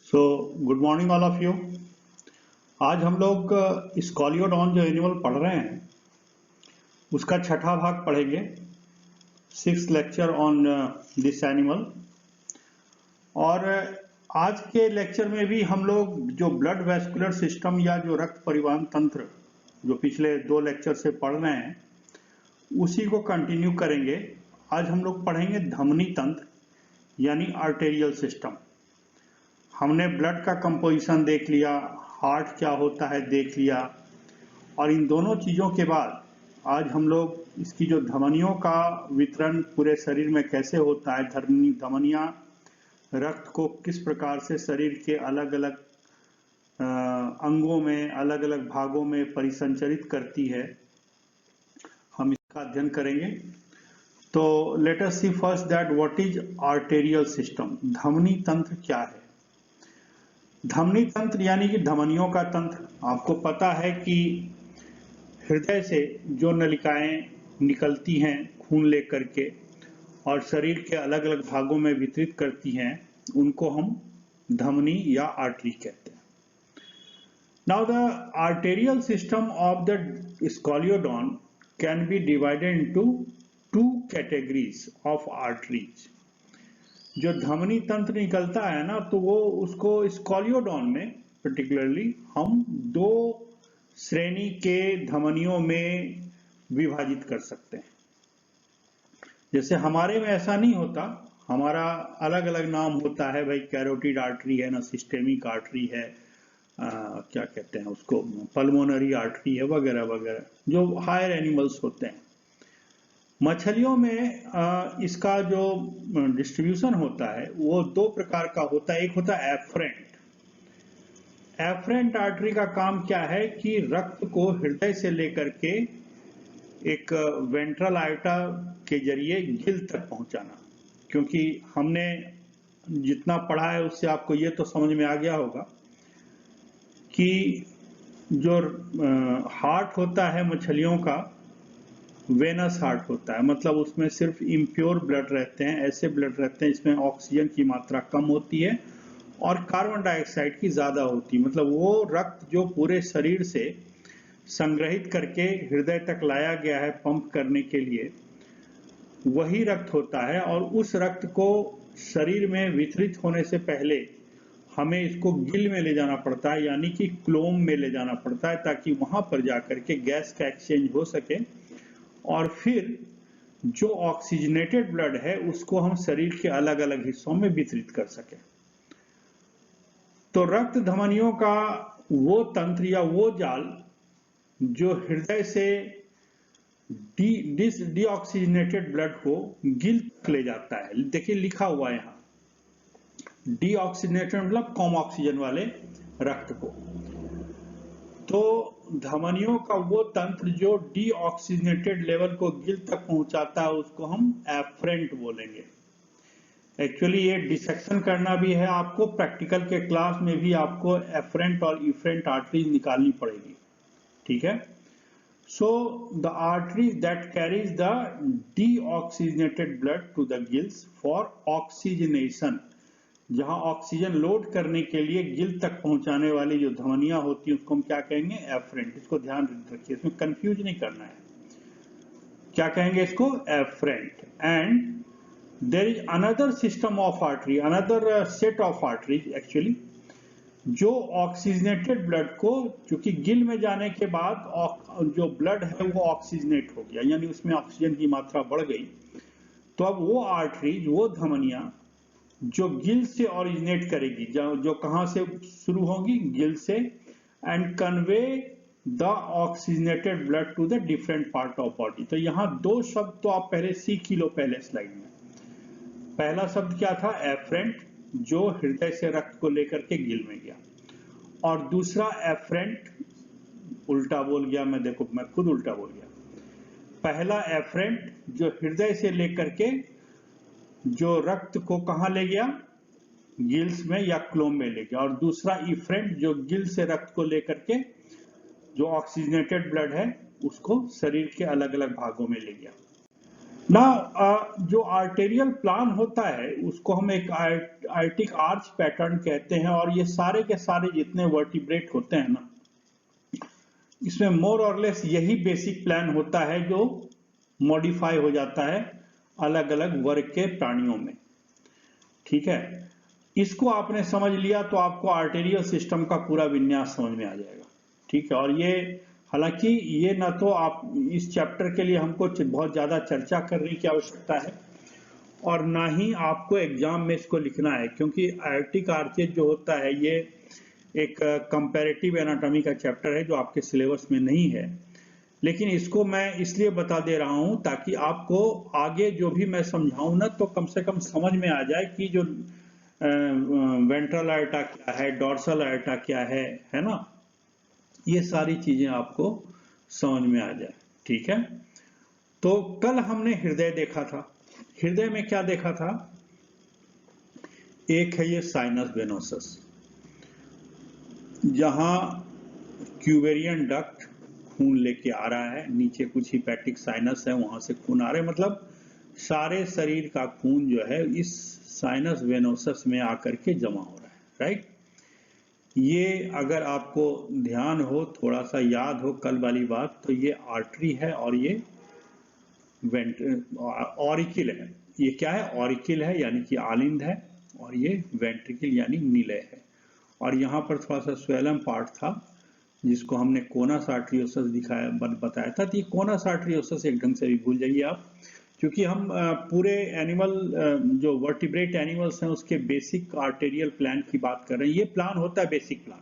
So good morning all of you. आज हम लोग स्कॉलियोडॉन जो एनिमल पढ़ रहे हैं उसका छठा भाग पढ़ेंगे, 6th lecture on this animal. और आज के लेक्चर में भी हम लोग जो ब्लड वेस्कुलर सिस्टम या जो रक्त परिवहन तंत्र जो पिछले 2 लेक्चर से पढ़ रहे हैं उसी को कंटिन्यू करेंगे। आज हम लोग पढ़ेंगे धमनी तंत्र यानी आर्टेरियल सिस्टम। हमने ब्लड का कंपोजिशन देख लिया, हार्ट क्या होता है देख लिया, और इन दोनों चीज़ों के बाद आज हम लोग इसकी जो धमनियों का वितरण पूरे शरीर में कैसे होता है, धमनियाँ रक्त को किस प्रकार से शरीर के अलग अलग अंगों में, अलग अलग भागों में परिसंचरित करती है, हम इसका अध्ययन करेंगे। तो let us see first that what is arterial system. धमनी तंत्र क्या है? धमनी तंत्र यानी कि धमनियों का तंत्र। आपको पता है कि हृदय से जो नलिकाएं निकलती हैं खून लेकर के और शरीर के अलग अलग भागों में वितरित करती हैं, उनको हम धमनी या आर्टरी कहते हैं। Now the arterial system of the Scoliodon can be divided into 2 categories of arteries. जो धमनी तंत्र निकलता है ना, तो वो उसको स्कॉलियोडॉन में पर्टिकुलरली हम 2 श्रेणी के धमनियों में विभाजित कर सकते हैं। जैसे हमारे में ऐसा नहीं होता, हमारा अलग अलग नाम होता है भाई, कैरोटिड आर्टरी है ना, सिस्टेमिक आर्टरी है, क्या कहते हैं उसको, पल्मोनरी आर्टरी है, वगैरह वगैरह, जो हायर एनिमल्स होते हैं। मछलियों में इसका जो डिस्ट्रीब्यूशन होता है वो 2 प्रकार का होता है। एक होता है एफरेंट। एफरेंट आर्टरी का काम क्या है कि रक्त को हृदय से लेकर के एक वेंट्रल आयोटा के जरिए गिल तक पहुंचाना। क्योंकि हमने जितना पढ़ा है उससे आपको ये तो समझ में आ गया होगा कि जो हार्ट होता है मछलियों का, वेनस हार्ट होता है, मतलब उसमें सिर्फ इम्प्योर ब्लड रहते हैं, ऐसे ब्लड रहते हैं इसमें ऑक्सीजन की मात्रा कम होती है और कार्बन डाइऑक्साइड की ज़्यादा होती है। मतलब वो रक्त जो पूरे शरीर से संग्रहित करके हृदय तक लाया गया है पंप करने के लिए, वही रक्त होता है। और उस रक्त को शरीर में वितरित होने से पहले हमें इसको गिल में ले जाना पड़ता है, यानी कि क्लोम में ले जाना पड़ता है, ताकि वहाँ पर जाकर के गैस का एक्सचेंज हो सके और फिर जो ऑक्सीजनेटेड ब्लड है उसको हम शरीर के अलग अलग हिस्सों में वितरित कर सकें। तो रक्त धमनियों का वो तंत्र या वो जाल जो हृदय से डीऑक्सीजनेटेड ब्लड को गिल तक ले जाता है। देखिए लिखा हुआ है यहाँ, डीऑक्सीजनेटेड मतलब कम ऑक्सीजन वाले रक्त को। तो धमनियों का वो तंत्र जो डीऑक्सीजनेटेड लेवल को गिल तक पहुंचाता है उसको हम एफरेंट बोलेंगे। एक्चुअली ये डिसेक्शन करना भी है आपको, प्रैक्टिकल के क्लास में भी आपको एफरेंट और इफरेंट आर्टरीज निकालनी पड़ेगी, ठीक है। So the artery that carries the deoxygenated blood to the gills for oxygenation, जहां ऑक्सीजन लोड करने के लिए गिल तक पहुंचाने वाली जो धमनियां होती हैं उसको हम क्या कहेंगे? एफरेंट। इसको ध्यान रखिए, इसमें कंफ्यूज नहीं करना है। क्या कहेंगे इसको? Efferent. And there is another system of artery, another set of arteries actually, जो ऑक्सीजनेटेड ब्लड को, चूंकि गिल में जाने के बाद जो ब्लड है वो ऑक्सीजनेट हो गया, यानी उसमें ऑक्सीजन की मात्रा बढ़ गई, तो अब वो आर्टरीज, वो धमनियां जो गिल से ओरिजिनेट करेगी, जो कहां से शुरू होगी? गिल से, and convey the oxygenated blood to the different part of body. तो यहाँ 2 शब्द तो आप पहले सीख ही लो पहले स्लाइड में। पहला शब्द क्या था? एफरेंट, जो हृदय से रक्त को लेकर के गिल में गया, और दूसरा एफरेंट, उल्टा बोल गया मैं, देखो मैं खुद उल्टा बोल गया। पहला एफरेंट जो हृदय से लेकर के जो रक्त को कहां ले गया? गिल्स में या क्लोम में ले गया, और दूसरा इफरेंट जो गिल से रक्त को लेकर के जो ऑक्सीजनेटेड ब्लड है उसको शरीर के अलग अलग भागों में ले गया। ना जो आर्टेरियल प्लान होता है उसको हम एक आर्टिक आर्च पैटर्न कहते हैं, और ये सारे के सारे जितने वर्टिब्रेट होते हैं ना, इसमें मोर और लेस यही बेसिक प्लान होता है जो मॉडिफाई हो जाता है अलग अलग वर्ग के प्राणियों में। ठीक है, इसको आपने समझ लिया तो आपको आर्टेरियल सिस्टम का पूरा विन्यास समझ में आ जाएगा। ठीक है, और ये हालांकि ये ना तो आप इस चैप्टर के लिए हमको बहुत ज्यादा चर्चा करने की आवश्यकता है, और ना ही आपको एग्जाम में इसको लिखना है, क्योंकि आर्टिक आर्चेज जो होता है ये एक कंपैरेटिव एनाटॉमी का चैप्टर है जो आपके सिलेबस में नहीं है। लेकिन इसको मैं इसलिए बता दे रहा हूं ताकि आपको आगे जो भी मैं समझाऊं ना तो कम से कम समझ में आ जाए कि जो वेंट्रल आर्टा क्या है, डॉर्सल आर्टा क्या है ना, ये सारी चीजें आपको समझ में आ जाए। ठीक है, तो कल हमने हृदय देखा था। हृदय में क्या देखा था? एक है ये साइनस वेनोसस, जहां क्यूवेरियन डक्ट खून लेके आ रहा है, नीचे कुछ हिपैटिक साइनस है, वहां से खून आ रहा है, मतलब सारे शरीर का खून जो है इस साइनस वेनोसस में आकर के जमा हो रहा है। राइट, ये अगर आपको ध्यान हो, थोड़ा सा याद हो कल वाली बात, तो ये आर्टरी है और ये ऑरिकिल है। ये क्या है? ऑरिकिल है यानी कि आलिंद है, और ये वेंट्रिकल यानी निलय है। और यहाँ पर थोड़ा सा स्वेलम पार्ट था जिसको हमने कोनस आर्टरियोसस दिखाया बताया था। तो ये कोनस आर्टरियोसस एक ढंग से भी भूल जाइए आप, क्योंकि हम पूरे एनिमल जो वर्टिब्रेट एनिमल्स हैं उसके बेसिक आर्टेरियल प्लान की बात कर रहे हैं। ये प्लान होता है बेसिक प्लान,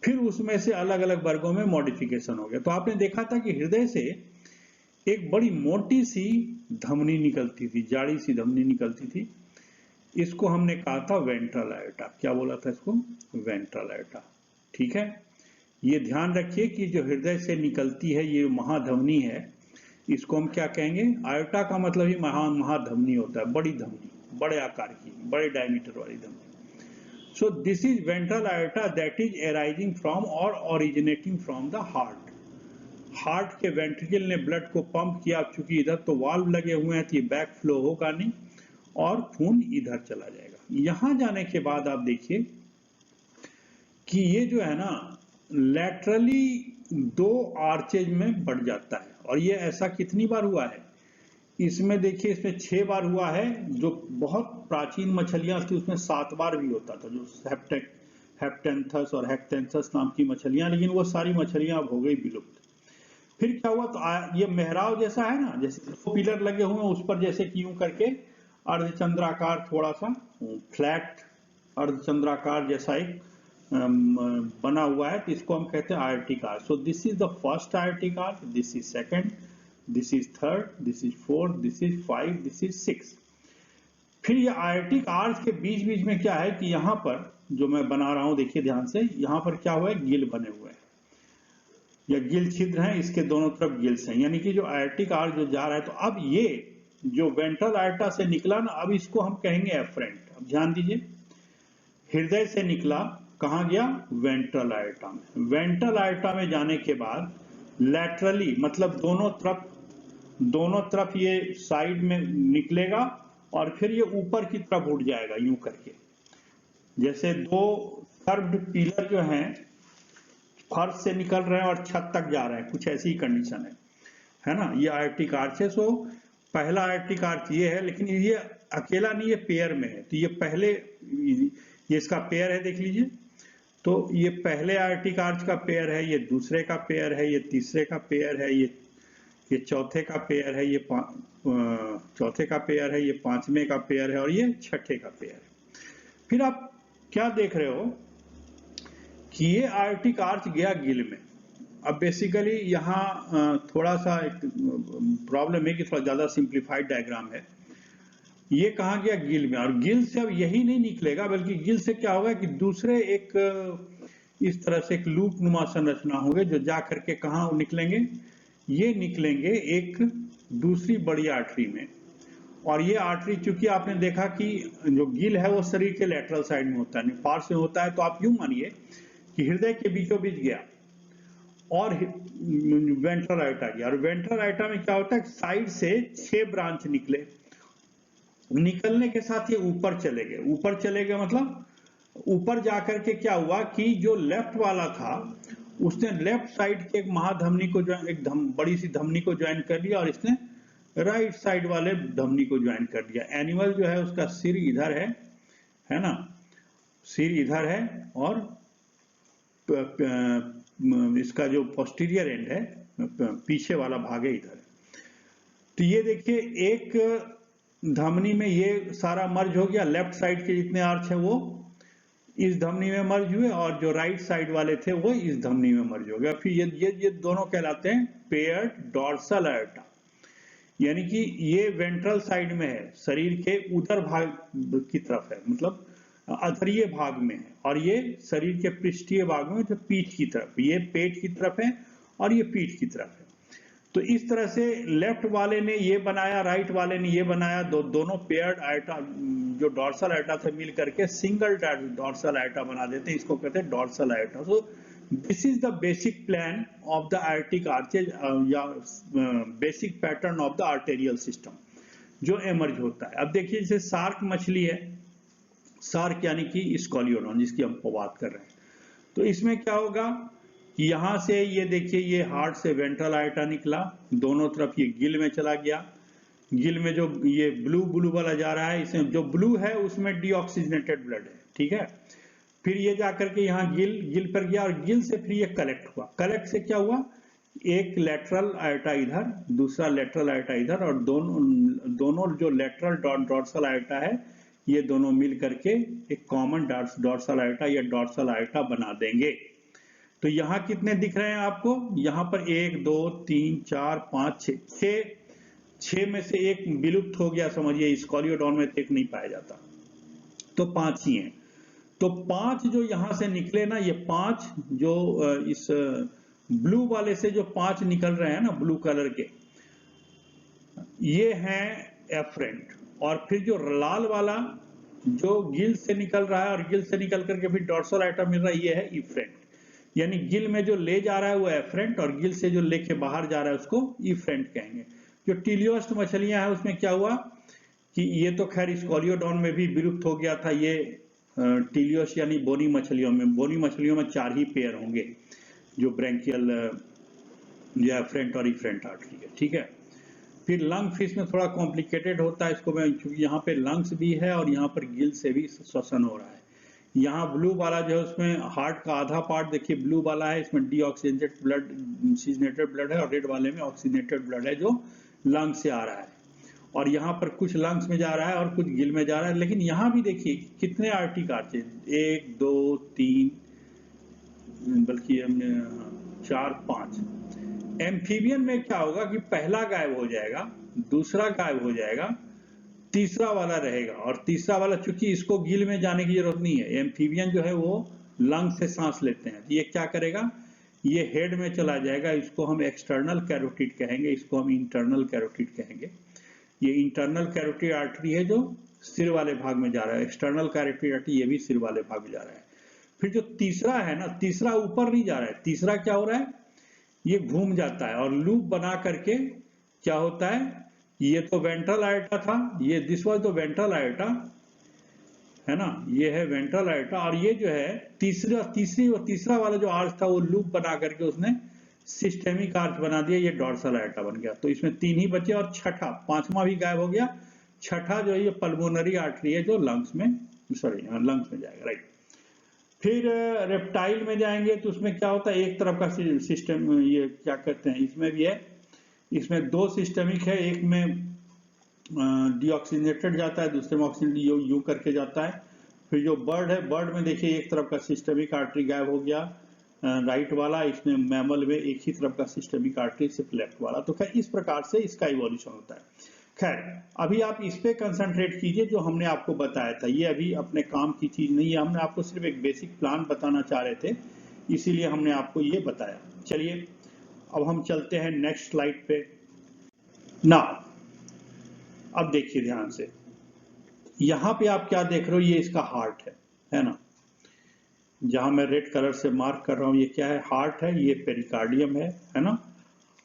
फिर उसमें से अलग अलग वर्गों में मॉडिफिकेशन हो गया। तो आपने देखा था कि हृदय से एक बड़ी मोटी सी धमनी निकलती थी, जाड़ी सी धमनी निकलती थी, इसको हमने कहा था वेंट्रल आयोटा। क्या बोला था इसको? Ventral iota. ठीक है, ये ध्यान रखिए कि जो हृदय से निकलती है ये महाधमनी है, इसको हम क्या कहेंगे? आयोटा का मतलब ही महाधमनी होता है, बड़ी धमनी, बड़े आकार की, बड़े डायमीटर वाली धमनी। So this is ventral aorta that is arising from और originating from the heart. Heart के वेंट्रिकल ने ब्लड को पंप किया, चूंकि इधर तो वाल्व लगे हुए हैं तो ये बैक फ्लो होगा नहीं और खून इधर चला जाएगा। यहां जाने के बाद आप देखिए कि ये जो है ना लैटरली दो आर्चेज में बढ़ जाता है, और ये ऐसा कितनी बार हुआ है? इसमें देखिए, इसमें 6 बार हुआ है। जो बहुत प्राचीन मछलियां थी उसमें 7 बार भी होता था, जो हेप्टेंथस और हेक्टेंथस नाम की मछलियां, लेकिन वो सारी मछलियां अब हो गई विलुप्त। फिर क्या हुआ? तो ये मेहराव जैसा है ना, जैसे 2 पिलर लगे हुए हैं उस पर जैसे कि यूं करके अर्धचंद्राकार, थोड़ा सा फ्लैट अर्धचंद्राकार जैसा एक बना हुआ है, तो इसको हम कहते हैं Arctic arch. So this is the first Arctic arch, this is second, this is third, this is fourth, this is 5, this is 6। फिर ये आर्टिक आर्च के बीच बीच में क्या है कि यहाँ पर जो मैं बना रहा हूं, देखिए ध्यान से, यहाँ पर क्या हुआ है? गिल बने हुए हैं, या गिल छिद्र हैं, इसके दोनों तरफ गिल्स हैं, यानी कि जो आर्टिक आर्च जो जा रहा है। तो अब ये जो वेंट्रल आर्टा से निकला ना, अब इसको हम कहेंगे एफरेंट। अब ध्यान दीजिए, हृदय से निकला, कहां गया? वेंट्रल आर्टा में। वेंट्रल आर्टा में जाने के बाद लैटरली, मतलब दोनों तरफ ये साइड में निकलेगा, और फिर ये ऊपर की तरफ उठ जाएगा यूं करके, जैसे 2 कर्व्ड पिलर जो हैं फर्श से निकल रहे हैं और छत तक जा रहे हैं, कुछ ऐसी कंडीशन है ना। ये आर्टिक आर्च है। सो पहला आर्टिक आर्च ये है, लेकिन ये अकेला नहीं, ये पेयर में है। तो ये पहले, ये इसका पेयर है, देख लीजिए। तो ये पहले आर्टिक आर्च का पेयर है, ये दूसरे का पेयर है, ये तीसरे का पेयर है, ये चौथे का पेयर है, ये चौथे का पेयर है, ये पांचवें का पेयर है, और ये छठे का पेयर है। फिर आप क्या देख रहे हो कि ये आर्टिक आर्च गया गिल में। अब बेसिकली यहाँ थोड़ा सा एक प्रॉब्लम है कि थोड़ा ज्यादा सिंप्लीफाइड डायग्राम है। ये कहाँ गया? गिल में। और गिल से अब यही नहीं निकलेगा, बल्कि गिल से क्या होगा कि दूसरे एक इस तरह से एक लूप नुमा संरचना होंगे जो जा करके कहाँ निकलेंगे? ये निकलेंगे एक दूसरी बड़ी आर्टरी में। और ये आर्टरी, चूंकि आपने देखा कि जो गिल है वो शरीर के लेटरल साइड में होता है, पार्श्व में होता है, तो आप यूं मानिए कि हृदय के बीचों बीच गया और वेंट्रल आयोटा गया, और वेंट्रल आयोटा में क्या होता है, साइड से 6 ब्रांच निकले, निकलने के साथ ये ऊपर चले गए। ऊपर चले गए मतलब ऊपर जाकर के क्या हुआ कि जो लेफ्ट वाला था उसने लेफ्ट साइड के एक महाधमनी को बड़ी सी धमनी को ज्वाइन कर लिया, और इसने राइट साइड वाले धमनी को ज्वाइन कर दिया। एनिमल जो है उसका सिर इधर है ना, सिर इधर है, और इसका जो पोस्टीरियर एंड है, पीछे वाला भाग है, इधर है। तो ये देखिए एक धमनी में ये सारा मर्ज हो गया, लेफ्ट साइड के जितने आर्च है वो इस धमनी में मर्ज हुए, और जो राइट साइड वाले थे वो इस धमनी में मर्ज हो गया। फिर ये दोनों कहलाते हैं पेयर्ड डॉर्सल आयोटा, यानी कि ये वेंट्रल साइड में है, शरीर के उदर भाग की तरफ है, मतलब अधरीय भाग में है, और ये शरीर के पृष्ठीय भाग में, जो पीठ की तरफ, ये पेट की तरफ है और ये पीठ की तरफ है। तो इस तरह से लेफ्ट वाले ने ये बनाया, राइट वाले ने ये बनाया, दोनों पेयर्ड आयोटा जो डॉर्सल आयोटा से मिल करके सिंगल डॉर्सल आयोटा बना देते हैं, इसको कहते हैं dorsal aorta. So this is the basic plan of the aortic arches या basic pattern of the arterial system जो एमर्ज होता है। अब देखिए जैसे शार्क मछली है, शार्क यानी कि स्कॉलियोडॉन जिसकी हम बात कर रहे हैं, तो इसमें क्या होगा कि यहां से ये देखिए ये हार्ट से वेंट्रल आयोटा निकला, दोनों तरफ ये गिल में चला गया, गिल में जो ये ब्लू वाला जा रहा है, इसमें जो ब्लू है उसमें डीऑक्सीजनेटेड ब्लड है, ठीक है। फिर ये जाकर के यहाँ गिल पर गया, और गिल से फिर ये कलेक्ट हुआ। कलेक्ट से क्या हुआ, एक लेटरल आयोटा इधर, दूसरा लेटरल आयोटा इधर, और दोनों जो लेटरल डॉर्सल आयोटा है ये दोनों मिल करके एक कॉमन डॉर्सल आयोटा या डॉर्सल आयोटा बना देंगे। तो यहाँ कितने दिख रहे हैं आपको, यहाँ पर 1 2 3 4 5 6 में से एक विलुप्त हो गया, समझिए स्कॉलियोडॉन में एक नहीं पाया जाता, तो 5 ही हैं। तो 5 जो यहां से निकले ना, ये 5 जो इस ब्लू वाले से जो 5 निकल रहे हैं ना, ब्लू कलर के, ये हैं एफरेंट। और फिर जो लाल वाला जो गिल से निकल रहा है और गिल से निकल करके फिर डॉर्सल आइटम मिल रहा है, ये है इफ्रेंट। यानी गिल में जो ले जा रहा है वो एफरेंट, और गिल से जो लेके बाहर जा रहा है उसको इफ्रेंट कहेंगे। जो टीलियोस्ट मछलियां हैं उसमें क्या हुआ कि ये तो खैर स्कॉलियोडॉन में भी विलुप्त हो गया था, ये टीलियोस यानी बोनी मछलियों में 4 ही पेयर होंगे जो ब्रैंकियल या एफरेंट और इफ्रेंट आर्टरी है, ठीक है। फिर लंग फिश में थोड़ा कॉम्प्लिकेटेड होता है, इसको मैं क्योंकि यहाँ पे लंग्स भी है और यहाँ पर गिल से भी श्वसन हो रहा है। यहाँ ब्लू वाला जो है उसमें हार्ट का आधा पार्ट देखिए ब्लू वाला है, इसमें डीऑक्सीजनेटेड ब्लड है, और रेड वाले में ऑक्सीजनेटेड ब्लड है जो लंग से आ रहा है, और यहाँ पर कुछ लंग्स में जा रहा है और कुछ गिल में जा रहा है। लेकिन यहाँ भी देखिए कितने आर्टिक आर्चेज, 1 2 3 बल्कि हमने 4 5। एम्फीबियन में क्या होगा कि पहला गायब हो जाएगा, दूसरा गायब हो जाएगा, तीसरा वाला रहेगा, और तीसरा वाला चूंकि इसको गिल में जाने की जरूरत नहीं है, एम्फीबियन जो है वो लंग से सांस लेते हैं, ये क्या करेगा, ये हेड में चला जाएगा, इसको हम एक्सटर्नल कैरोटिड कहेंगे, इसको हम इंटरनल कैरोटिड कहेंगे। ये इंटरनल कैरोटिड आर्टरी है जो सिर वाले भाग में जा रहा है, एक्सटर्नल कैरोटिड आर्टरी ये भी सिर वाले भाग में जा रहा है। फिर जो तीसरा है ना, तीसरा ऊपर नहीं जा रहा है, तीसरा क्या हो रहा है, ये घूम जाता है और लूप बना करके क्या होता है, ये तो वेंट्रल आयोटा था, ये this was the ventral iota है ना, ये है वेंट्रल आयोटा, और ये जो है तीसरा वाला जो आर्च था वो लूप बना करके उसने सिस्टेमिक आर्च बना दिया, ये डॉर्सल आयोटा बन गया। तो इसमें 3 ही बचे, और छठा, 5वां भी गायब हो गया। छठा जो है ये पल्मोनरी आर्टरी है जो लंग्स में जाएगा, राइट। फिर रेप्टाइल में जाएंगे तो उसमें क्या होता है, एक तरफ का सिस्टम, ये क्या कहते हैं, इसमें भी है, इसमें 2 सिस्टमिक है, एक में डीऑक्सीजनेटेड जाता है, दूसरे में ऑक्सीजन यू करके जाता है। फिर जो बर्ड है, बर्ड में देखिए एक तरफ का सिस्टमिक आर्टरी गायब हो गया, राइट वाला, इसमें मैमल में एक ही तरफ का सिस्टमिक आर्टरी, सिर्फ लेफ्ट वाला। तो खैर इस प्रकार से इसका इवोल्यूशन होता है। खैर अभी आप इस पे कंसंट्रेट कीजिए जो हमने आपको बताया था, ये अभी अपने काम की चीज नहीं है, हमने आपको सिर्फ एक बेसिक प्लान बताना चाह रहे थे, इसीलिए हमने आपको ये बताया। चलिए अब हम चलते हैं नेक्स्ट स्लाइड पे ना। अब देखिए ध्यान से, यहां पे आप क्या देख रहे हो, ये इसका हार्ट है ना, जहां मैं रेड कलर से मार्क कर रहा हूं, ये क्या है? हार्ट है, ये पेरिकार्डियम है ना।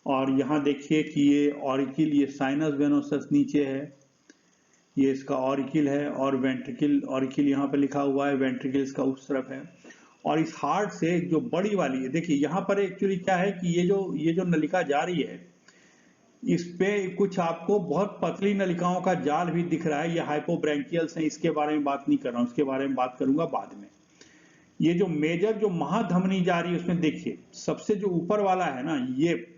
और यहाँ देखिए कि ये ऑरिकिल, ये साइनस वेनोसस नीचे है, ये इसका ऑरिकिल है, और वेंट्रिकल, ऑरिकिल यहाँ पे लिखा हुआ है, वेंट्रिकल इसका उस तरफ है। और इस हार्ट से जो बड़ी वाली है, देखिए यहाँ पर एक्चुअली क्या है कि ये जो नलिका जा रही है, इस पे कुछ आपको बहुत पतली नलिकाओं का जाल भी दिख रहा है, ये हाइपोब्रैंकियल्स हैं, इसके बारे में बात नहीं कर रहा हूँ, उसके बारे में बात करूंगा बाद में। ये जो मेजर जो महाधमनी जा रही है उसमें देखिए सबसे जो ऊपर वाला है ना, ये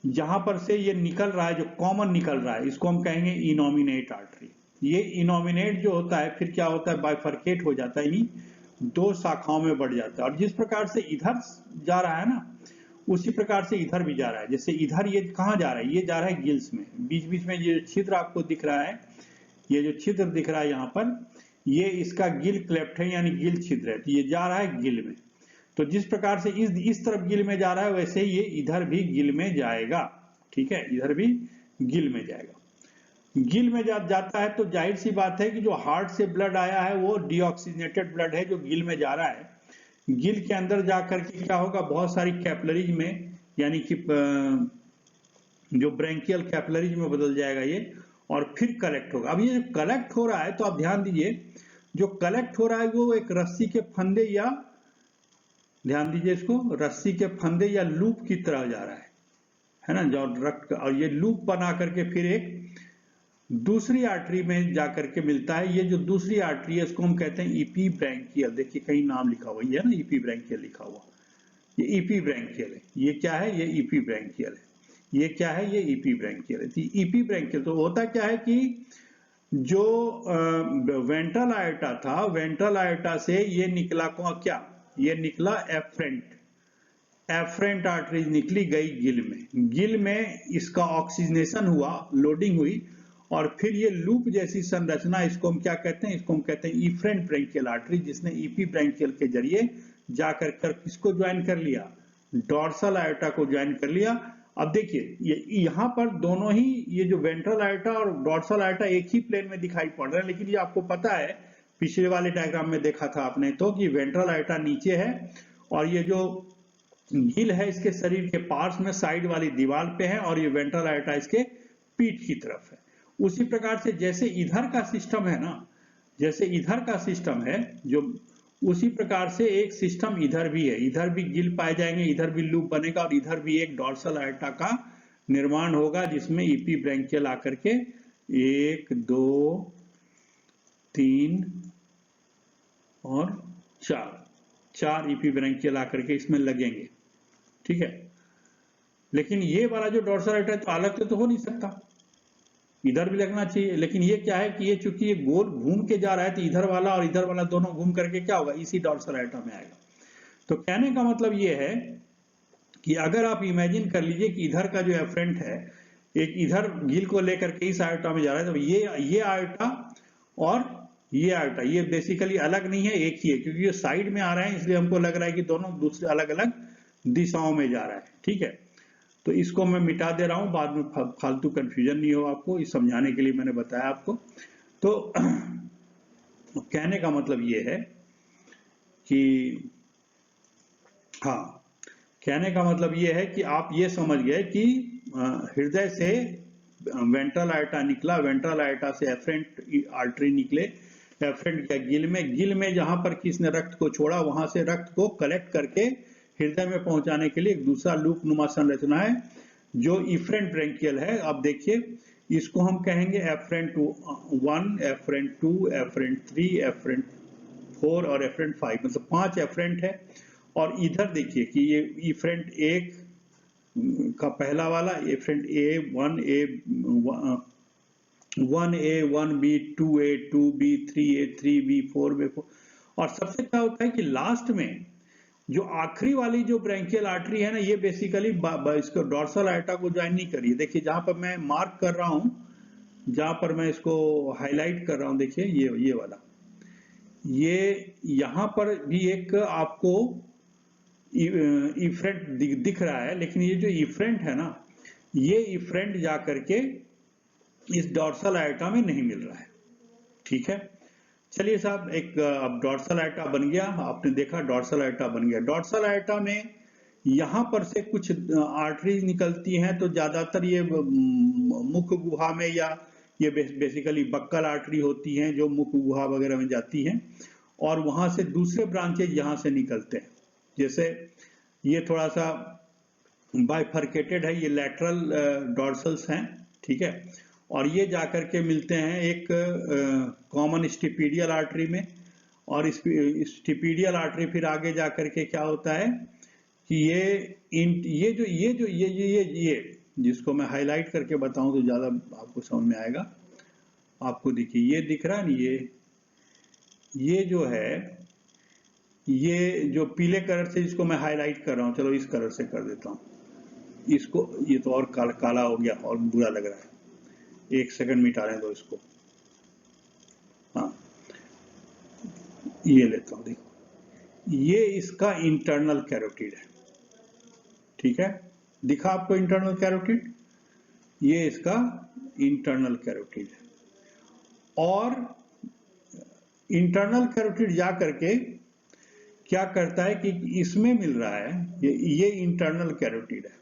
जहां पर से ये निकल रहा है, जो कॉमन निकल रहा है, इसको हम कहेंगे इनोमिनेट आर्टरी। ये इनोमिनेट जो होता है फिर क्या होता है, बाइफरकेट हो जाता है, यानी दो शाखाओं में बढ़ जाता है। और जिस प्रकार से इधर जा रहा है ना, उसी प्रकार से इधर भी जा रहा है। जैसे इधर ये कहाँ जा रहा है, ये जा रहा है गिल्स में, बीच बीच में ये छिद्र आपको दिख रहा है, ये जो छिद्र दिख रहा है यहाँ पर, ये इसका गिल क्लेफ्ट है, यानी गिल छिद्र है, तो ये जा रहा है गिल में। तो जिस प्रकार से इस तरफ गिल में जा रहा है, वैसे ही ये इधर भी गिल में जाएगा। ठीक है, इधर भी गिल में जाएगा। गिल में जाता है तो जाहिर सी बात है कि जो हार्ट से ब्लड आया है वो डीऑक्सीजनेटेड ब्लड है जो गिल में जा रहा है। गिल के अंदर जाकर के क्या होगा, बहुत सारी कैपिलरीज में, यानी कि जो ब्रैंकियल कैपिलरीज में बदल जाएगा ये, और फिर कलेक्ट होगा। अब ये जो कलेक्ट हो रहा है, तो आप ध्यान दीजिए, जो कलेक्ट हो रहा है वो एक रस्सी के फंदे, या ध्यान दीजिए इसको, रस्सी के फंदे या लूप की तरह जा रहा है ना, जो रक्त, और ये लूप बना करके फिर एक दूसरी आर्टरी में जाकर के मिलता है। ये जो दूसरी आर्टरी है इसको हम कहते हैं ईपी ब्रैंकियल। देखिए कहीं नाम लिखा हुआ है ना, ईपी ब्रैंकियल लिखा हुआ, ये ईपी ब्रैंकियल है। ये क्या है, ये ईपी ब्रैंकियल है। ये क्या है, ये ईपी ब्रैंकियल है। तो ईपी ब्रैंकियल तो होता क्या है कि जो वेंट्रल आयोटा था, वेंट्रल आयोटा से ये निकला क्या, ये निकला एफरेंट आर्टरीज निकली, गई गिल में। गिल में इसका ऑक्सीजनेशन हुआ, लोडिंग हुई, और फिर ये लूप जैसी संरचना, इसको हम क्या कहते हैं, इसको हम कहते हैं इफरेंट ब्रैंकियल आर्टरी, जिसने ईपी ब्रैंकियल के जरिए जाकर किसको ज्वाइन कर लिया, डॉर्सल आयोटा को ज्वाइन कर लिया। अब देखिए यहाँ पर दोनों ही, ये जो वेंट्रल आयोटा और डॉर्सल आयोटा एक ही प्लेन में दिखाई पड़ रहे हैं, लेकिन ये आपको पता है, पिछले वाले डायग्राम में देखा था आपने तो, कि वेंट्रल आयोटा नीचे है और ये जो गिल है इसके शरीर के पार्श्व में साइड वाली दीवार पे है, और ये वेंट्रल आयोटा इसके पीठ की तरफ है। उसी प्रकार से जैसे इधर का सिस्टम है ना, जैसे इधर का सिस्टम है जो, उसी प्रकार से एक सिस्टम इधर भी है। इधर भी गिल पाए जाएंगे, इधर भी लूप बनेगा, और इधर भी एक डॉर्सल आयोटा का निर्माण होगा, जिसमें ईपी ब्रैंकियल आकर के 1 2 3 और 4 ईपी ब्रैंकियल आकर के इसमें लगेंगे। ठीक है, लेकिन ये वाला जो डॉर्सल आयोटा तो अलग तो हो नहीं सकता, इधर भी लगना चाहिए। लेकिन ये क्या है कि ये चूंकि ये गोल घूम के जा रहा है, तो इधर वाला और इधर वाला दोनों घूम करके क्या होगा, इसी डॉर्सल आयोटा में आएगा। तो कहने का मतलब ये है कि अगर आप इमेजिन कर लीजिए कि इधर का जो एफरेंट है, एक इधर गिल को लेकर के इस आयोटा में जा रहा है, तो ये आयोटा और ये आयोटा, ये बेसिकली अलग नहीं है, एक ही है, क्योंकि ये साइड में आ रहे हैं, इसलिए हमको लग रहा है कि दोनों दूसरे अलग अलग दिशाओं में जा रहा है। ठीक है, तो इसको मैं मिटा दे रहा हूं, बाद में फालतू कंफ्यूजन नहीं हो आपको, इस समझाने के लिए मैंने बताया आपको। तो कहने का मतलब ये है कि, हाँ, कहने का मतलब ये है कि आप ये समझ गए कि हृदय से वेंट्रल आयोटा निकला, वेंट्रल आयोटा से एफरेंट आर्टरी निकले, एफरेंट क्या, गिल में जहां पर किसने रक्त को छोड़ा, वहां से रक्त को कलेक्ट करके हृदय में पहुंचाने के लिए एक दूसरा लूप नुमा संरचना है जो इफरेंट ब्रैंकियल है। अब देखिए इसको हम कहेंगे एफरेंट 1, एफरेंट 2, एफरेंट 3, एफरेंट 4 और एफरेंट 5, मतलब 5 एफरेंट है। और इधर देखिए कि ये इफरेंट 1 का पहला वाला efferent A 1A 1B 2A 2B 3A 3B 4B 4, और सबसे क्या होता है कि लास्ट में जो आखिरी वाली जो ब्रैंकियल आर्टरी है ना, ये बेसिकली इसको डॉर्सल आयोटा को ज्वाइन नहीं करिए। देखिए जहां पर मैं मार्क कर रहा हूं, जहां पर मैं इसको हाईलाइट कर रहा हूं, देखिए ये वाला, ये यहां पर भी एक आपको इफरेंट दिख रहा है, लेकिन ये जो इफरेंट है ना, ये इफरेंट जाकर के इस डॉर्सल आयोटा में नहीं मिल रहा है। ठीक है, चलिए साहब, एक अब डॉर्सल आर्टा बन गया, आपने देखा डॉर्सल आर्टा बन गया। डॉर्सल आर्टा में यहाँ पर से कुछ आर्टरीज निकलती हैं, तो ज्यादातर ये मुख गुहा में, या ये बेसिकली बक्कल आर्टरी होती हैं जो मुख गुहा वगैरह में जाती हैं, और वहां से दूसरे ब्रांचेज यहाँ से निकलते हैं। जैसे ये थोड़ा सा बाइफर्केटेड है, ये लैटरल डॉर्सल्स हैं, ठीक है, और ये जाकर के मिलते हैं एक कॉमन स्टिपीडियल आर्टरी में, और इस स्टिपीडियल आर्टरी फिर आगे जाकर के क्या होता है कि ये जिसको मैं हाईलाइट करके बताऊं तो ज्यादा आपको समझ में आएगा। आपको देखिए ये दिख रहा है ना, ये जो है, ये जो पीले कलर से जिसको मैं हाईलाइट कर रहा हूं, चलो इस कलर से कर देता हूं इसको, ये तो और काला हो गया और बुरा लग रहा है, एक सेकंड मिटाने दो इसको। हाँ, ये लेता हूं, देखो ये इसका इंटरनल कैरोटिड है, ठीक है, दिखा आपको इंटरनल कैरोटिड, ये इसका इंटरनल कैरोटिड है। और इंटरनल कैरोटिड जा करके क्या करता है कि इसमें मिल रहा है, ये इंटरनल कैरोटिड है।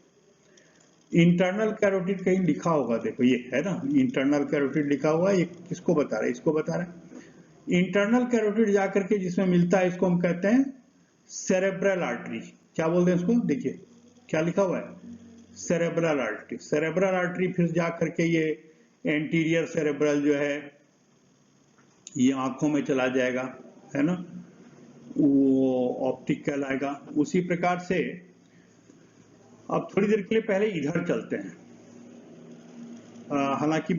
इंटरनल कैरोटिड कहीं लिखा होगा, देखो ये है ना, इंटरनल कैरोटिड लिखा हुआ है, ये किसको बता रहा है, इसको बता रहा है। इंटरनल कैरोटिड जाकर के जिसमें मिलता है, इसको हम कहते हैं सेरेब्रल आर्टरी। क्या बोलते हैं इसको, देखिए क्या लिखा हुआ है, सेरेब्रल आर्टरी। सेरेब्रल आर्टरी फिर जाकर के ये एंटीरियर सेरेब्रल जो है, ये आंखों में चला जाएगा, है ना, वो ऑप्टिक कहलाएगा। उसी प्रकार से अब थोड़ी देर के लिए पहले इधर चलते हैं। हालांकि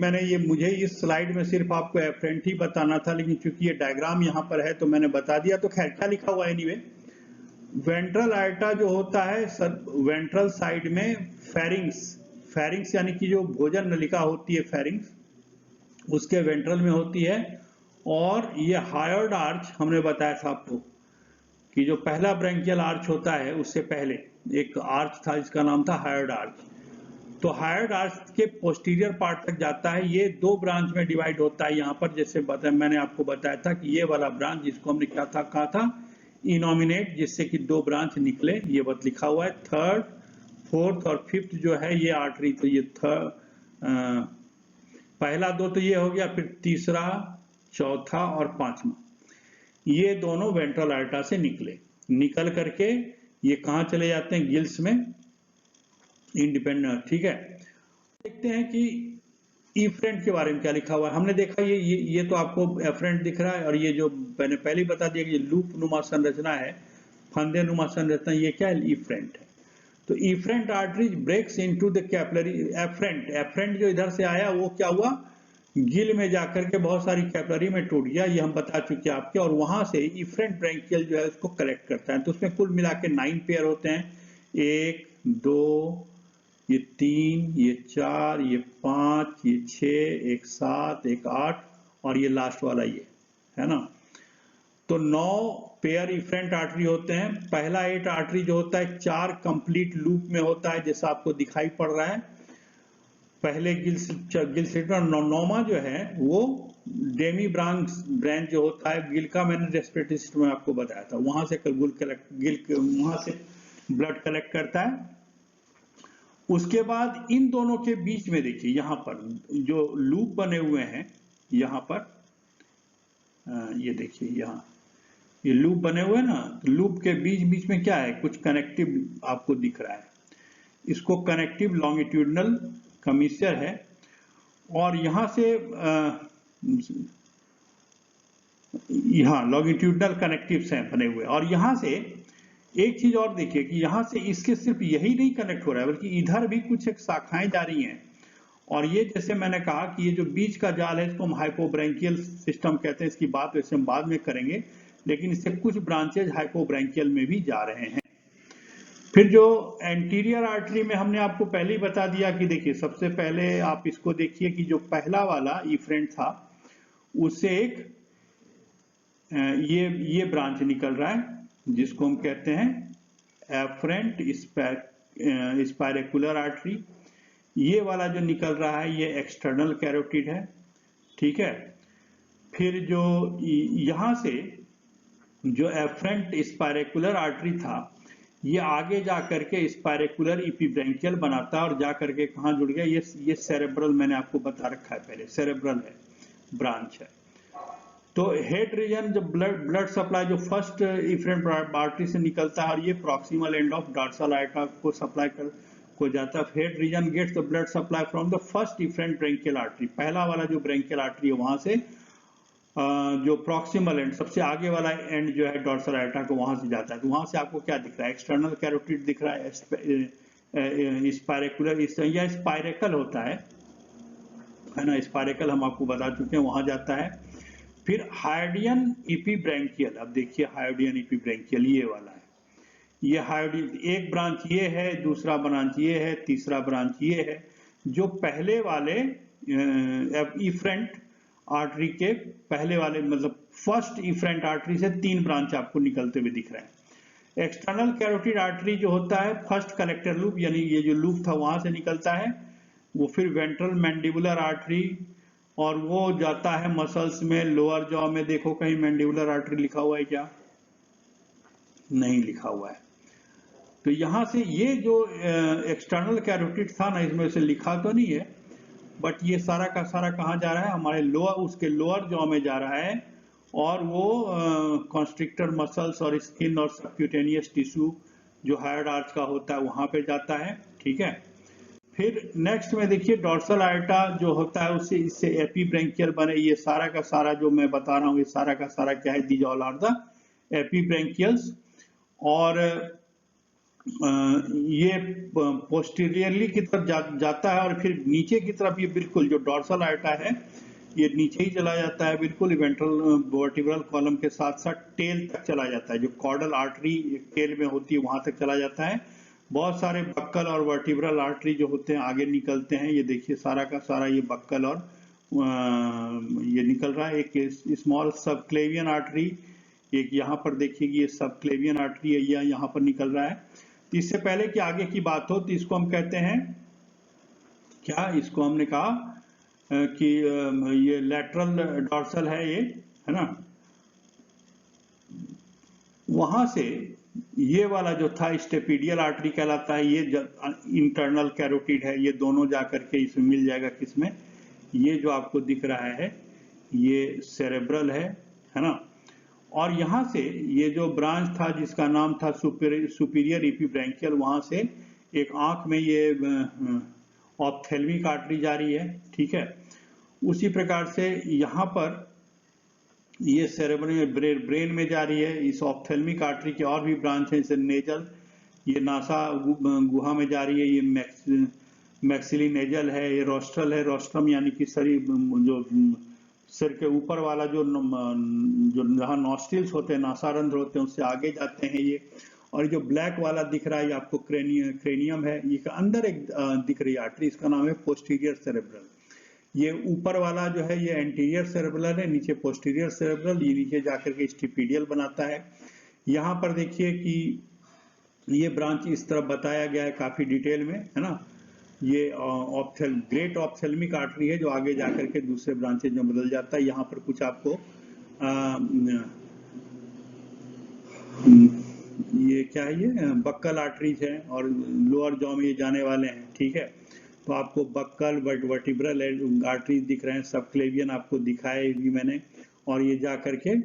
मुझे इस स्लाइड में सिर्फ आपको एफरेंट ही बताना था, लेकिन चूंकि ये डायग्राम यहाँ पर है तो मैंने बता दिया। तो खैर, क्या लिखा हुआ है एनीवे, वेंट्रल आर्टा जो होता है वेंट्रल साइड में फेरिंग्स यानी कि जो भोजन नलिका होती है फेरिंग्स, उसके वेंट्रल में होती है। और ये हायर्ड आर्च हमने बताया था आपको कि जो पहला ब्रैंकियल आर्च होता है उससे पहले एक आर्च था जिसका नाम था हायर्ड आर्च। तो हायर्ड आर्च के पोस्टीरियर पार्ट तक जाता है, ये दो ब्रांच में डिवाइड होता है। यहाँ पर जैसे मैंने आपको बताया था कि ये वाला ब्रांच जिसको हमने क्या था कहा था इनोमिनेट, जिससे कि दो ब्रांच निकले, ये बात लिखा हुआ है। थर्ड, फोर्थ और फिफ्थ जो है ये आर्टरी, तो ये पहला दो तो ये हो गया, फिर तीसरा, चौथा और पांचवा, ये दोनों वेंट्रल आर्टा से निकल करके ये कहां चले जाते हैं, गिल्स में, इंडिपेंडेंट, ठीक है। देखते हैं कि इफ्रेंट के बारे में क्या लिखा हुआ है। हमने देखा ये तो आपको एफरेंट दिख रहा है, और ये जो मैंने पहले ही बता दिया कि ये लूप नुमा संरचना है, फंदे नुमा संरचना, ये क्या है, इफ्रेंट है। तो efferent arteries breaks into the capillary. Efferent जो इधर से आया वो क्या हुआ, गिल में जाकर के बहुत सारी कैपिलरी में टूट गया, ये हम बता चुके आपके। और वहां से इफ्रेंट ब्रैंकियल जो है उसको कलेक्ट करता है। तो उसमें कुल मिला के 9 पेयर होते हैं, 1 2 ये 3 ये 4 ये 5 ये 6 एक 7 एक 8 और ये लास्ट वाला ये है ना। तो 9 पेयर इफ्रेंट आर्टरी होते हैं। पहला 8 आर्टरी जो होता है 4 कंप्लीट लूप में होता है, जैसा आपको दिखाई पड़ रहा है। पहले गिल नौमा जो है वो डेमी ब्रांच जो होता है गिल का, मैंने रेस्पिरेटरी सिस्टम में आपको बताया था, वहां से वहां से ब्लड कलेक्ट करता है। उसके बाद इन दोनों के बीच में देखिए यहाँ पर जो लूप बने हुए हैं, यहाँ पर ये देखिए, यहाँ ये लूप बने हुए हैं ना, लूप के बीच में क्या है, कुछ कनेक्टिव आपको दिख रहा है, इसको कनेक्टिव लॉन्गिट्यूडनल कमीसर है। और यहां से यहाँ लॉन्गिट्यूडनल कनेक्टिव्स हैं बने हुए। और यहां से एक चीज और देखिए कि यहां से इसके सिर्फ यही नहीं कनेक्ट हो रहा है, बल्कि इधर भी कुछ एक शाखाएं जा रही हैं। और ये जैसे मैंने कहा कि ये जो बीच का जाल है इसको हम हाइपोब्रैंकियल सिस्टम कहते हैं, इसकी बात वैसे हम बाद में करेंगे, लेकिन इससे कुछ ब्रांचेज हाइपोब्रैंकियल में भी जा रहे हैं। फिर जो एंटीरियर आर्टरी में हमने आपको पहले ही बता दिया कि देखिए, सबसे पहले आप इसको देखिए कि जो पहला वाला इफ्रेंट था उससे एक ये ब्रांच निकल रहा है जिसको हम कहते हैं एफरेंट स्पाइरेकुलर आर्टरी। ये वाला जो निकल रहा है ये एक्सटर्नल कैरोटिड है, ठीक है। फिर जो यहाँ से जो एफरेंट स्पायरेकुलर आर्टरी था, ये आगे जा करके स्पायरेकुलर इपीब्रेंकियल बनाता है और जा करके कहाँ जुड़ गया, ये सेरेब्रल मैंने आपको बता रखा है पहले, सेरेब्रल है, ब्रांच है। तो हेड रीजन जो ब्लड सप्लाई जो फर्स्ट इफरेंट आर्टरी से निकलता है और ये proximal end of dorsal artery को सप्लाई को जाता है। Head region gets the blood supply from the first efferent branchial artery, पहला वाला जो ब्रेंकियल आर्टरी है वहां से जो प्रॉक्सिमल एंड सबसे आगे वाला एंड जो है डॉर्सल आर्टरी को वहां से जाता है। तो वहां से आपको क्या दिख रहा है, एक्सटर्नल कैरोटिड दिख रहा है, स्पायरेकुलर या स्पायरेकल होता है ना, स्पायरेकल हम आपको बता चुके हैं, वहां जाता है। फिर हायोडियन इपीब्रेंकियल, अब देखिए हायोडियन इपीब्रेंकियल ये वाला है, ये हायोडियन एक ब्रांच ये है, दूसरा ब्रांच ये है, तीसरा ब्रांच ये है। जो पहले वाले इफरेंट आर्टरी के पहले वाले मतलब फर्स्ट इफरेंट आर्टरी से 3 ब्रांच आपको निकलते हुए दिख रहे हैं। एक्सटर्नल कैरोटिड आर्टरी जो होता है फर्स्ट कलेक्टर लूप, यानी ये जो लूप था वहां से निकलता है, वो फिर वेंट्रल मैंडिबुलर आर्टरी और वो जाता है मसल्स में, लोअर जॉ में। देखो कहीं मैंडिबुलर आर्टरी लिखा हुआ है क्या, नहीं लिखा हुआ है। तो यहां से ये जो एक्सटर्नल कैरोटिड था ना, इसमें से लिखा तो नहीं है, बट ये सारा का सारा कहाँ जा रहा है, हमारे लोअर, उसके लोअर जॉ में जा रहा है और वो कॉन्स्ट्रिक्टर मसल्स और स्किन और सबक्यूटेनियस टिश्यू जो हायर आर्च का होता है वहां पे जाता है, ठीक है। फिर नेक्स्ट में देखिए डॉर्सल आर्टा जो होता है उससे इससे एपीब्रेंकियल बने, ये सारा का सारा जो मैं बता रहा हूँ ये सारा का सारा क्या है, दीज ऑल आर द एपीब्रेंकियल्स। और ये पोस्टीरियरली की तरफ जाता है और फिर नीचे की तरफ ये बिल्कुल जो डॉर्सल आर्टा है ये नीचे ही चला जाता है, बिल्कुल वेंट्रल वर्टिब्रल कॉलम के साथ साथ टेल तक चला जाता है, जो कॉर्डल आर्टरी टेल में होती है वहां तक चला जाता है। बहुत सारे बक्कल और वर्टिब्रल आर्टरी जो होते हैं आगे निकलते हैं, ये देखिए सारा का सारा ये बक्कल और ये निकल रहा है। एक स्मॉल सबक्लेवियन आर्टरी, एक यहाँ पर देखिए ये सबक्लेवियन आर्टरी है, ये यहाँ पर निकल रहा है। तो इससे पहले कि आगे की बात हो तो इसको हम कहते हैं क्या, इसको हमने कहा कि ये लैटरल डॉर्सल है ये, है ना। वहां से ये वाला जो था स्टेपीडियल आर्टरी कहलाता है, ये इंटरनल कैरोटिड है, ये दोनों जाकर के इसमें मिल जाएगा किसमें, ये जो आपको दिख रहा है ये सेरेब्रल है ना। और यहाँ से ये जो ब्रांच था जिसका नाम था सुपीरियर इपीब्रेंकियल, वहां से एक आंख में ये ऑप्थेल्मिक आर्टरी जा रही है, ठीक है। उसी प्रकार से यहाँ पर ये सेरेब्रल ब्रेन में जा रही है, इस ऑप्थेल्मिक आर्टरी के और भी ब्रांच है, जैसे नेजल, ये नासा गुहा में जा रही है, ये मैक्सिली नेजल है, ये रोस्ट्रल है, रोस्ट्रम यानी कि शरीर जो सिर के ऊपर वाला जो जहाँ नॉस्ट्रिल्स होते हैं, नासारंध्र होते हैं, उससे आगे जाते हैं ये। और जो ब्लैक वाला दिख रहा है ये आपको क्रेनियम है, ये अंदर एक दिख रही है आर्टरी, इसका नाम है पोस्टीरियर सेरेब्रल। ये ऊपर वाला जो है ये एंटीरियर सेरेब्रल है, नीचे पोस्टीरियर सेरेब्रल, ये नीचे जाकर के स्टिपिडियल बनाता है। यहाँ पर देखिए कि ये ब्रांच इस तरफ बताया गया है काफी डिटेल में, है ना। ये ग्रेट ऑप्थेल्मिक आर्टरी है जो आगे जाकर के दूसरे ब्रांचेज में बदल जाता है। यहाँ पर कुछ आपको ये क्या है, ये बक्कल आर्टरीज है और लोअर जॉ में ये जाने वाले हैं, ठीक है। तो आपको बक्कल वर्टिब्रल आर्टरीज दिख रहे हैं, सबक्लेवियन आपको दिखाए भी मैंने, और ये जा करके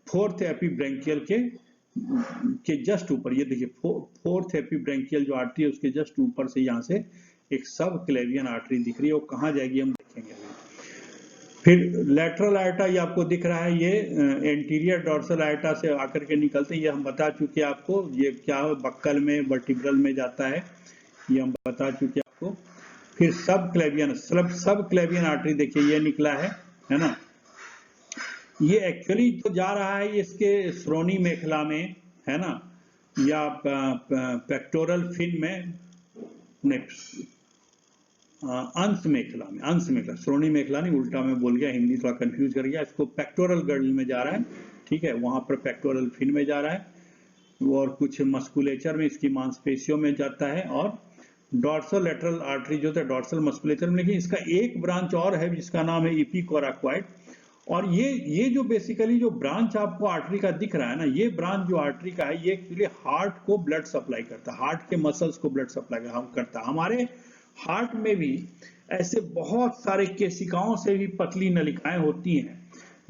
फोर्थ एपीब्रेंकियल के जस्ट ऊपर, ये देखिए फोर्थ एपीब्रेंकियल जो आर्टरी है उसके जस्ट ऊपर से यहाँ से एक सब क्लेवियन आर्टरी दिख रही है, वो कहाँ जाएगी हम देखेंगे अभी। फिर लैटरल आर्टा ये आपको दिख रहा है, ये एंटीरियर डॉर्सल आर्टा से आकर के निकलते हैं, ये हम बता चुके हैं आपको, ये क्या है बक्कल में वर्टिब्रल में जाता है, ये हम बता चुके हैं आपको। फिर सब क्लेवियन आर्टरी देखिए ये निकला है ना। ये एक्चुअली तो जा रहा है इसके श्रोणी मेखला में, है ना, या पेक्टोरल फिन में, अंश मेखला, श्रोणी मेखला नहीं, उल्टा में बोल गया, हिंदी थोड़ा कंफ्यूज कर गया, इसको पेक्टोरल गर्ल में जा रहा है, ठीक है, वहां पर पेक्टोरल फिन में जा रहा है, और कुछ मस्कुलेचर में इसकी मांसपेशियों में जाता है। और डॉर्सल लेटरल आर्टरी जो है डॉर्सल मस्कुलेचर में, लेकिन इसका एक ब्रांच और है जिसका नाम है इपीकोराक्वाइड, और ये जो बेसिकली जो ब्रांच आपको आर्टरी का दिख रहा है ना, ये ब्रांच जो आर्टरी का है ये एक्चुअली हार्ट को ब्लड सप्लाई करता है, हार्ट के मसल्स को ब्लड सप्लाई करता है। हमारे हार्ट में भी ऐसे बहुत सारे केशिकाओं से भी पतली नलिकाएं होती हैं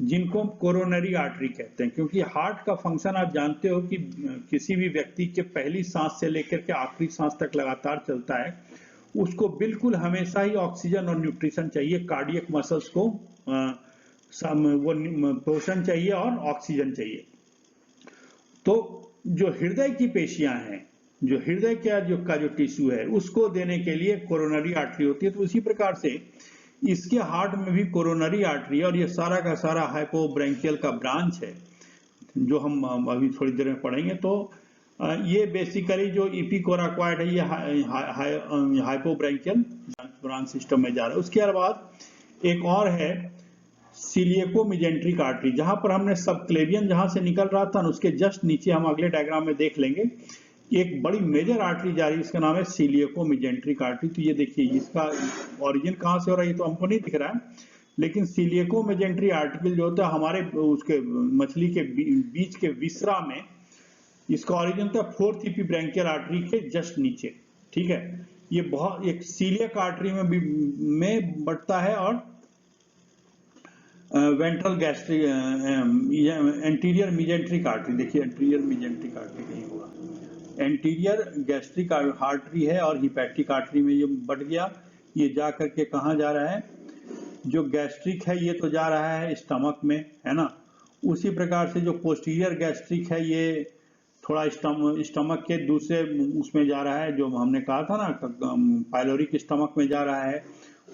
जिनको हम कोरोनरी आर्टरी कहते हैं, क्योंकि हार्ट का फंक्शन आप जानते हो कि किसी भी व्यक्ति के पहली सांस से लेकर के आखिरी सांस तक लगातार चलता है, उसको बिल्कुल हमेशा ही ऑक्सीजन और न्यूट्रिशन चाहिए, कार्डियक मसल्स को वो पोषण चाहिए और ऑक्सीजन चाहिए। तो जो हृदय की पेशियां हैं, जो हृदय का जो टिश्यू है उसको देने के लिए कोरोनरी आर्टरी होती है। तो उसी प्रकार से इसके हार्ट में भी कोरोनरी आर्टरी है और ये सारा का सारा हाइपोब्रैंकियल का ब्रांच है जो हम अभी थोड़ी देर में पढ़ेंगे। तो ये बेसिकली जो इपिकोराक्वाइड है ये हाइपोब्रैंकियल ब्रांच सिस्टम में जा रहा है। उसके बाद एक और है सीलिएको मिजेंट्रिक आर्टरी, जहां पर हमने सबक्लेवियन जहां से निकल रहा था उसके जस्ट नीचे हम अगले डायग्राम में देख लेंगे एक बड़ी मेजर आर्टरी जा रही है, इसका नाम है सीलिएको मिजेंट्रिक आर्टरी। तो ये देखिए इसका ओरिजिन कहां से हो रहा है ये तो हमको नहीं दिख रहा है, लेकिन सीलिएको मिजेंट्रिक आर्टिकल जो होता है हमारे उसके मछली के बीच के विसरा में, इसका ओरिजिन था फोर्थ इपिब्रैंकियल आर्टरी के जस्ट नीचे। ठीक है, ये बहुत एक सीलियक आर्टरी में बढ़ता है और ventral gastric anterior mesenteric artery, देखिए एंटीरियर मिजेंट्रिक आर्टरी कहीं होगा, एंटीरियर गैस्ट्रिक आर्टरी है और हिपैटिक आर्टरी में ये बढ़ गया। ये जा करके कहाँ जा रहा है, जो गैस्ट्रिक है ये तो जा रहा है स्टमक में, है ना। उसी प्रकार से जो पोस्टीरियर गैस्ट्रिक है ये थोड़ा स्टमक के दूसरे उसमें जा रहा है, जो हमने कहा था ना पाइलोरिक स्टमक में जा रहा है।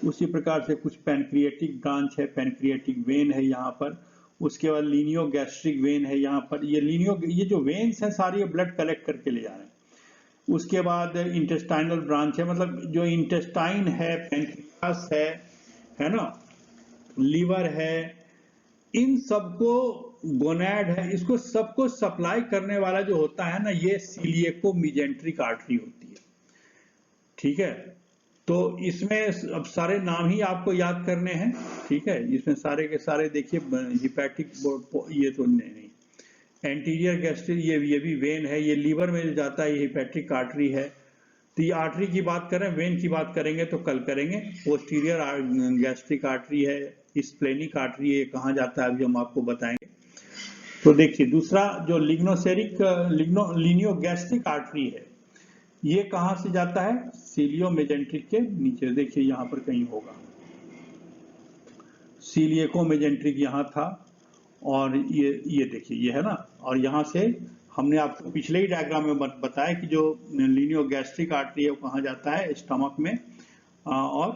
उसी प्रकार से कुछ पैनक्रिएटिक ब्रांच है, पैनक्रिएटिक वेन है यहाँ पर। उसके बाद लीनियो गैस्ट्रिक वेन है यहाँ पर। ये जो वेन्स है सारी ब्लड कलेक्ट करके ले जा रहे हैं। उसके बाद इंटेस्टाइनल ब्रांच है, मतलब जो इंटेस्टाइन है, पैनक्रियास है ना, लीवर है, इन सबको गोनैड है, इसको सबको सप्लाई करने वाला जो होता है ना ये सीलिएको मिजेंट्रिक आर्टरी होती है। ठीक है, तो इसमें अब सारे नाम ही आपको याद करने हैं। ठीक है, इसमें सारे के सारे देखिए हिपैटिक ये तो नहीं, एंटीरियर गैस्ट्रिक ये भी वेन है, ये लीवर में जाता है, ये हिपैटिक आर्टरी है। तो ये आर्टरी की बात करें, वेन की बात करेंगे तो कल करेंगे। पोस्टीरियर गैस्ट्रिक आर्टरी है, स्प्लेनिक आर्टरी है, कहाँ जाता है अभी हम आपको बताएंगे। तो देखिए दूसरा जो लीनियो गैस्ट्रिक आर्टरी है ये कहाँ से जाता है, सीलियो मेजेंट्रिक के नीचे, देखिए यहाँ पर कहीं होगा, सीलिएको मेजेंट्रिक यहाँ था और ये देखिए ये है ना। और यहाँ से हमने आपको पिछले ही डायग्राम में बताया कि जो लीनियो गैस्ट्रिक आर्टरी है वो कहाँ जाता है, स्टमक में, और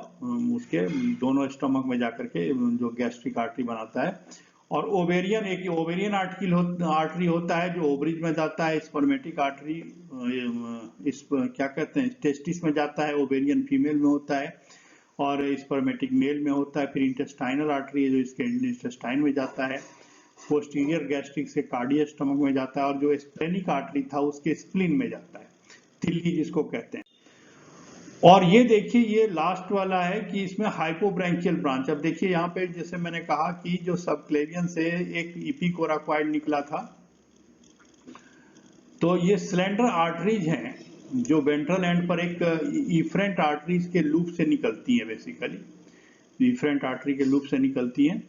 उसके दोनों स्टमक में जाकर के जो गैस्ट्रिक आर्टरी बनाता है। और ओवेरियन, एक ओवेरियन आर्टरी होता है जो ओवरीज में जाता है, स्पर्मेटिक आर्टरी इस क्या कहते हैं टेस्टिस में जाता है, ओवेरियन फीमेल में होता है और स्पर्मेटिक मेल में होता है। फिर इंटेस्टाइनल आर्टरी है जो इसके इंटेस्टाइन में जाता है, पोस्टीरियर गैस्ट्रिक से कार्डियक स्टमक में जाता है और जो स्प्लेनिक आर्टरी था उसके स्प्लीन में जाता है, तिल्ली जिसको कहते हैं। और ये देखिए ये लास्ट वाला है कि इसमें हाइपोब्रैंकियल ब्रांच। अब देखिए यहाँ पे जैसे मैंने कहा कि जो सबक्लेवियन से एक इपिकोराक्वाइड निकला था, तो ये सिलेंडर आर्टरीज हैं जो वेंट्रल एंड पर एक इफरेंट आर्टरीज के लूप से निकलती है, बेसिकली इफरेंट आर्टरी के लूप से निकलती हैं।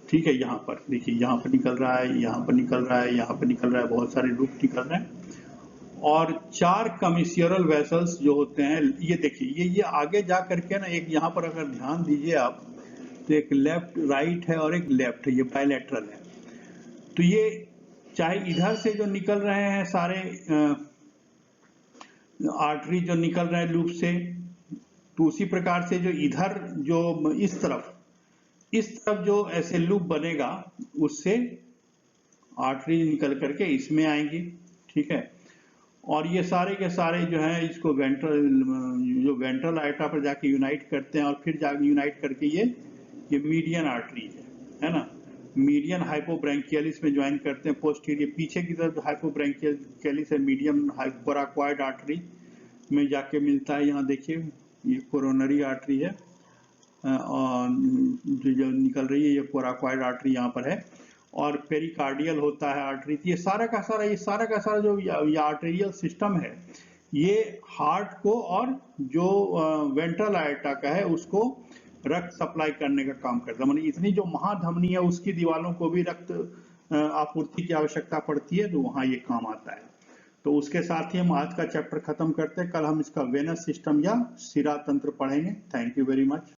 ठीक है, यहाँ पर देखिए यहाँ पर निकल रहा है, यहाँ पर निकल रहा है, यहाँ पर निकल रहा है, बहुत सारे लूप निकल रहे हैं। और 4 कमिशियरल वेसल्स जो होते हैं, ये देखिए ये आगे जा करके ना, एक यहाँ पर अगर ध्यान दीजिए आप तो एक लेफ्ट राइट है और एक लेफ्ट है, ये बायलैटरल है। तो ये चाहे इधर से जो निकल रहे हैं सारे आर्टरी जो निकल रहे हैं लूप से, तो उसी प्रकार से जो इधर जो इस तरफ जो ऐसे लूप बनेगा उससे आर्टरी निकल करके इसमें आएंगी। ठीक है, और ये सारे के सारे जो है इसको वेंट्रल आर्टरी पर जाके यूनाइट करते हैं और फिर जाके यूनाइट करके ये मीडियन आर्टरी है ना, मीडियन हाइपोब्रैंकियलिस में ज्वाइन करते हैं। पोस्टीरियर पीछे की तरफ हाइपोब्रैंकियलिस है, मीडियम कोराक्वाइड आर्टरी में जाके मिलता है। यहाँ देखिए ये कोरोनरी आर्टरी है जो निकल रही है, ये कोराकोइड आर्टरी यहाँ पर है, और पेरिकार्डियल होता है आर्टरी। ये सारा का सारा जो ये आर्टेरियल सिस्टम है, ये हार्ट को और जो वेंट्रल आर्टरी का है उसको रक्त सप्लाई करने का काम करता है। मतलब इतनी जो महाधमनी है उसकी दीवारों को भी रक्त आपूर्ति की आवश्यकता पड़ती है, तो वहाँ ये काम आता है। तो उसके साथ ही हम आज का चैप्टर खत्म करते हैं। कल हम इसका वेनस सिस्टम या शिरा तंत्र पढ़ेंगे। Thank you very much.